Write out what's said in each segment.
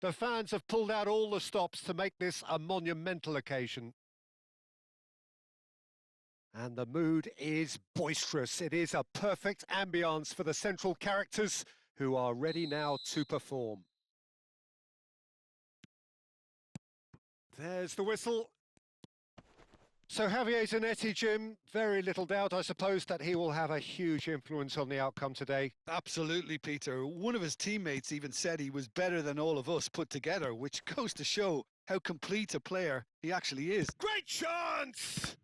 The fans have pulled out all the stops to make this a monumental occasion. And the mood is boisterous. It is a perfect ambience for the central characters who are ready now to perform. There's the whistle. So Javier Zanetti, Jim, very little doubt, I suppose, that he will have a huge influence on the outcome today. Absolutely, Peter. One of his teammates even said he was better than all of us put together, which goes to show how complete a player he actually is. Great chance!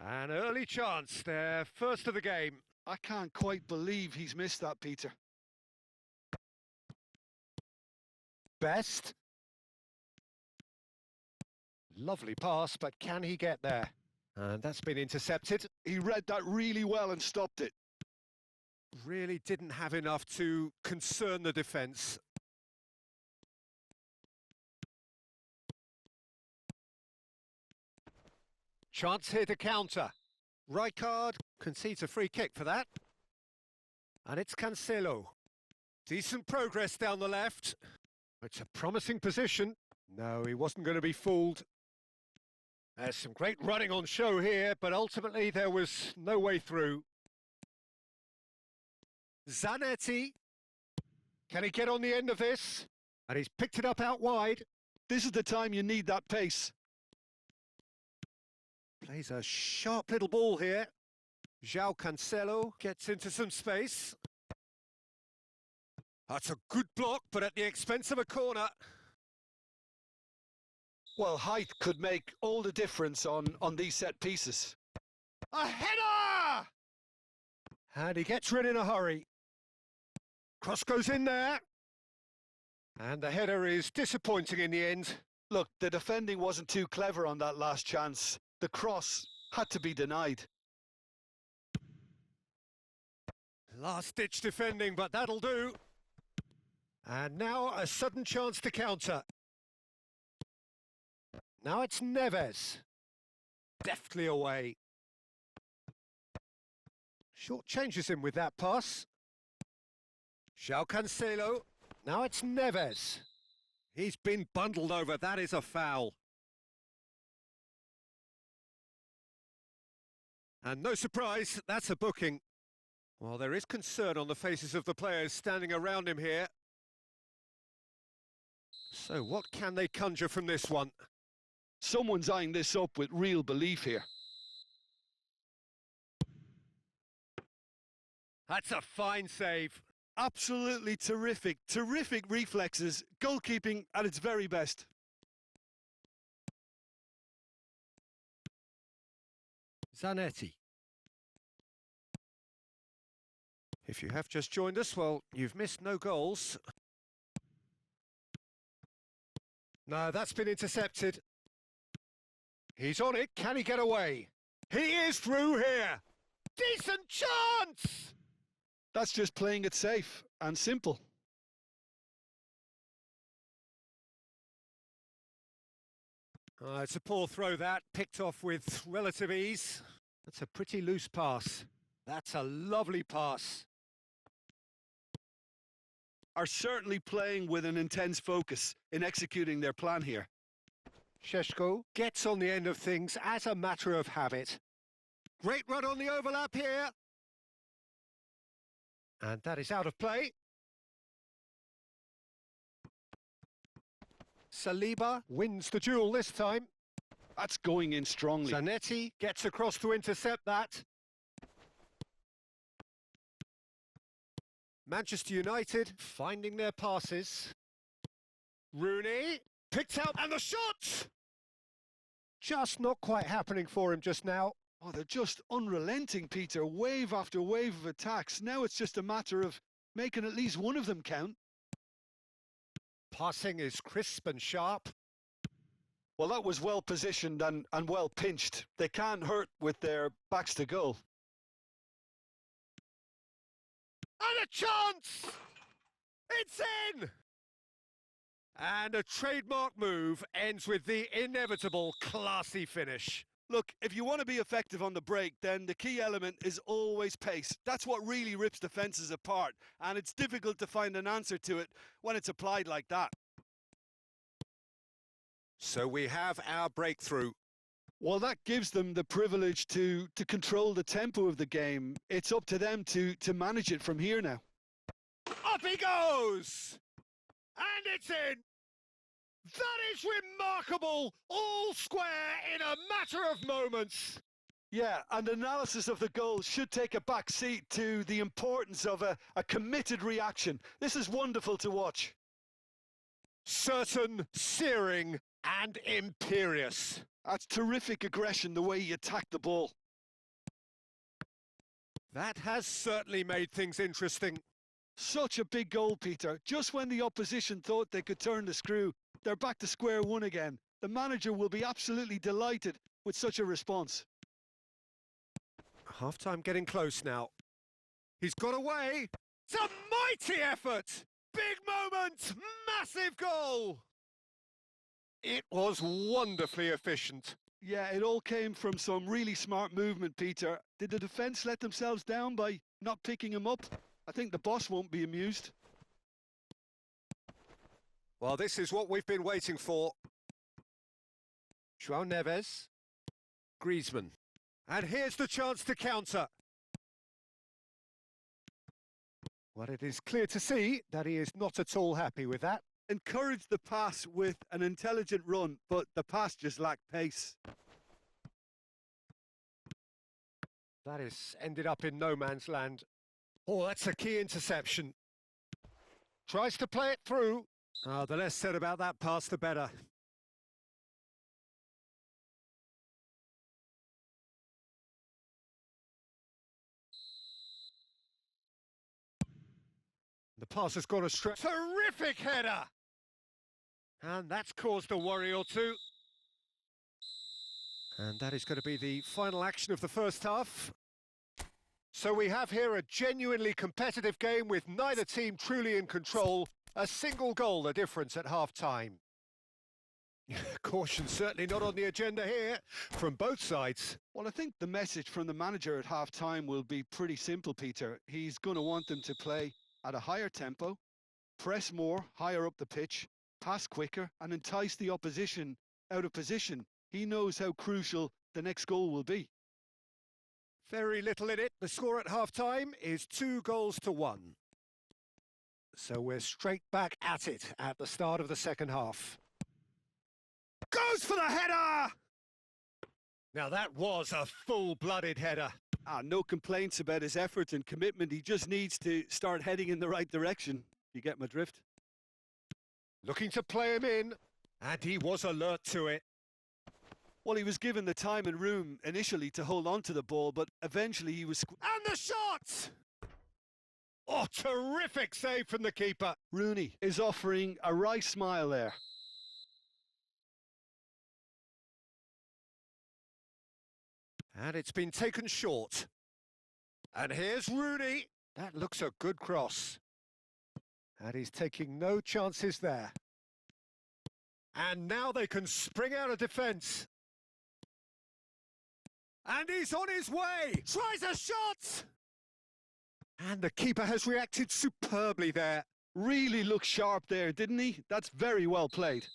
An early chance, their first of the game. I can't quite believe he's missed that, Peter. Best. Lovely pass, but can he get there? And that's been intercepted. He read that really well and stopped it. Really didn't have enough to concern the defence. Chance here to counter. Rijkaard concedes a free kick for that. And it's Cancelo. Decent progress down the left. It's a promising position. No, he wasn't going to be fooled. There's some great running on show here, but ultimately there was no way through. Zanetti. Can he get on the end of this? And he's picked it up out wide. This is the time you need that pace. Plays a sharp little ball here. João Cancelo gets into some space. That's a good block, but at the expense of a corner. Well, height could make all the difference on these set pieces. A header! And he gets rid in a hurry. Cross goes in there. And the header is disappointing in the end. Look, the defending wasn't too clever on that last chance. The cross had to be denied. Last-ditch defending, but that'll do. And now a sudden chance to counter. Now it's Neves. Deftly away. Short changes him with that pass. João Cancelo. Now it's Neves. He's been bundled over. That is a foul. And no surprise, that's a booking. Well, there is concern on the faces of the players standing around him here. So what can they conjure from this one? Someone's eyeing this up with real belief here. That's a fine save. Absolutely terrific. Terrific reflexes. Goalkeeping at its very best. Zanetti. If you have just joined us, well, you've missed no goals. No, that's been intercepted. He's on it. Can he get away? He is through here. Decent chance! That's just playing it safe and simple. It's a poor throw that, picked off with relative ease. That's a pretty loose pass. That's a lovely pass. Are certainly playing with an intense focus in executing their plan here. Šeško gets on the end of things as a matter of habit. Great run on the overlap here. And that is out of play. Saliba wins the duel this time. That's going in strongly. Zanetti gets across to intercept that. Manchester United finding their passes. Rooney picked out and the shot! Just not quite happening for him just now. Oh, they're just unrelenting, Peter. Wave after wave of attacks. Now it's just a matter of making at least one of them count. Passing is crisp and sharp. Well, that was well positioned and well pinched. They can't hurt with their backs to goal. And a chance! It's in! And a trademark move ends with the inevitable classy finish. Look, if you want to be effective on the break, then the key element is always pace. That's what really rips defences apart, and it's difficult to find an answer to it when it's applied like that. So we have our breakthrough. Well, that gives them the privilege to control the tempo of the game. It's up to them to manage it from here now. Up he goes! And it's in! That is remarkable! All square in a matter of moments! Yeah, and analysis of the goal should take a back seat to the importance of a committed reaction. This is wonderful to watch. Certain, searing, and imperious. That's terrific aggression, the way he attacked the ball. That has certainly made things interesting. Such a big goal, Peter. Just when the opposition thought they could turn the screw, they're back to square one again. The manager will be absolutely delighted with such a response. Half-time getting close now. He's got away. It's a mighty effort. Big moment. Massive goal. It was wonderfully efficient. Yeah, it all came from some really smart movement, Peter. Did the defence let themselves down by not picking him up? I think the boss won't be amused. Well, this is what we've been waiting for. João Neves. Griezmann. And here's the chance to counter. Well, it is clear to see that he is not at all happy with that. Encouraged the pass with an intelligent run, but the pass just lacked pace. That is ended up in no man's land. Oh, that's a key interception. Tries to play it through. Oh, the less said about that pass, the better. The pass has gone astray. Terrific header! And that's caused a worry or two. And that is going to be the final action of the first half. So we have here a genuinely competitive game with neither team truly in control. A single goal the difference at half-time. Caution certainly not on the agenda here from both sides. Well, I think the message from the manager at half-time will be pretty simple, Peter. He's going to want them to play at a higher tempo, press more, higher up the pitch, pass quicker, and entice the opposition out of position. He knows how crucial the next goal will be. Very little in it. The score at half-time is 2-1. So we're straight back at it at the start of the second half. Goes for the header! Now that was a full-blooded header. No complaints about his effort and commitment. He just needs to start heading in the right direction. You get my drift? Looking to play him in, and he was alert to it. Well, he was given the time and room initially to hold on to the ball, but eventually he was... And the shot! Oh, terrific save from the keeper. Rooney is offering a wry smile there. And it's been taken short. And here's Rooney. That looks a good cross. And he's taking no chances there. And now they can spring out of defence. And he's on his way. Tries a shot. And the keeper has reacted superbly there. Really looked sharp there, didn't he? That's very well played.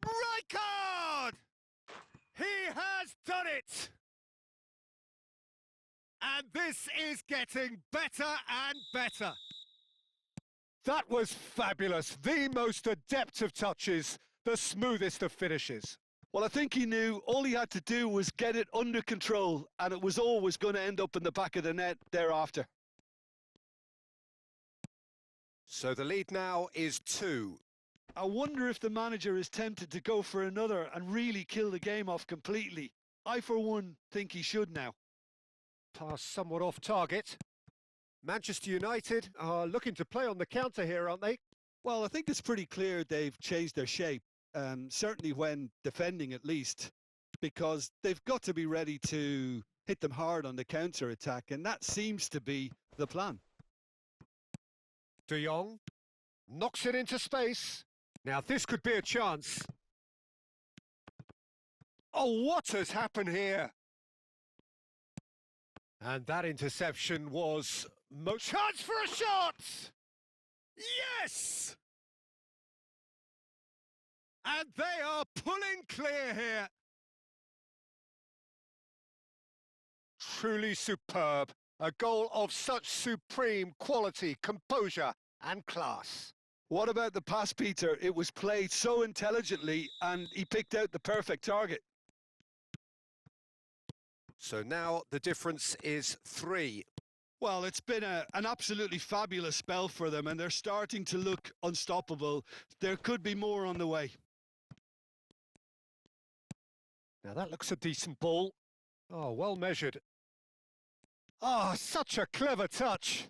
Rijkaard! He has done it! And this is getting better and better. That was fabulous. The most adept of touches, the smoothest of finishes. Well, I think he knew all he had to do was get it under control, and it was always going to end up in the back of the net thereafter. So the lead now is 2. I wonder if the manager is tempted to go for another and really kill the game off completely. I, for one, think he should now. Pass somewhat off target. Manchester United are looking to play on the counter here, aren't they? Well, I think it's pretty clear they've changed their shape, certainly when defending at least, because they've got to be ready to hit them hard on the counter-attack, and that seems to be the plan. De Jong knocks it into space. Now this could be a chance. Oh, what has happened here? And that interception was... Chance for a shot! Yes! And they are pulling clear here. Truly superb. A goal of such supreme quality, composure and class. What about the pass, Peter? It was played so intelligently and he picked out the perfect target. So now the difference is 3. Well, it's been an absolutely fabulous spell for them and they're starting to look unstoppable. There could be more on the way. Now that looks a decent ball. Oh, well measured. Oh, such a clever touch.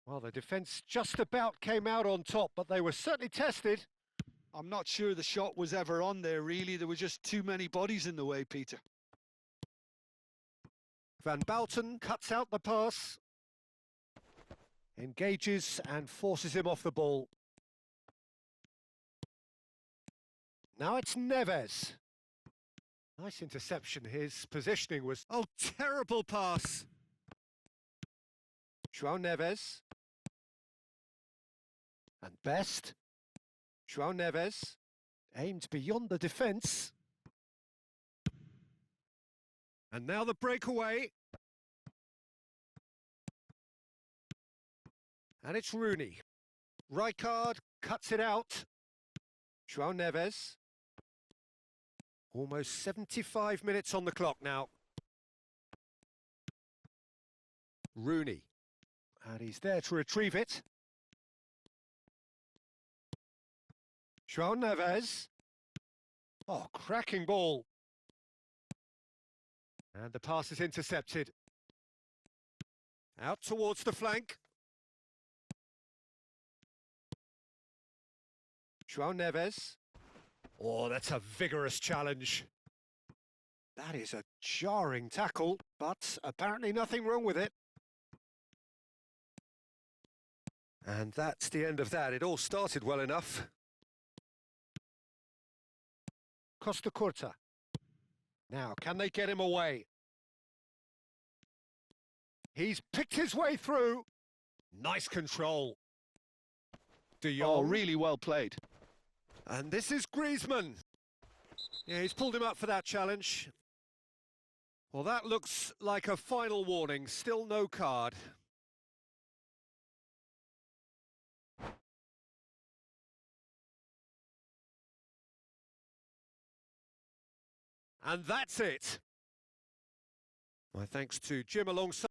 Well, the defence just about came out on top, but they were certainly tested. I'm not sure the shot was ever on there, really. There were just too many bodies in the way, Peter. Van Bouten cuts out the pass. Engages and forces him off the ball. Now it's Neves. Nice interception. His positioning was... Oh, terrible pass. João Neves. And Best. João Neves. Aimed beyond the defence. And now the breakaway. And it's Rooney. Rijkaard cuts it out. João Neves. Almost 75 minutes on the clock now. Rooney. And he's there to retrieve it. João Neves. Oh, cracking ball. And the pass is intercepted. Out towards the flank. João Neves. Oh, that's a vigorous challenge. That is a jarring tackle, but apparently nothing wrong with it. And that's the end of that. It all started well enough. Costa Curta. Now, can they get him away? He's picked his way through. Nice control. De Jong. Oh, really well played. And this is Griezmann. Yeah, he's pulled him up for that challenge. Well, that looks like a final warning. Still no card. And that's it. My thanks to Jim alongside.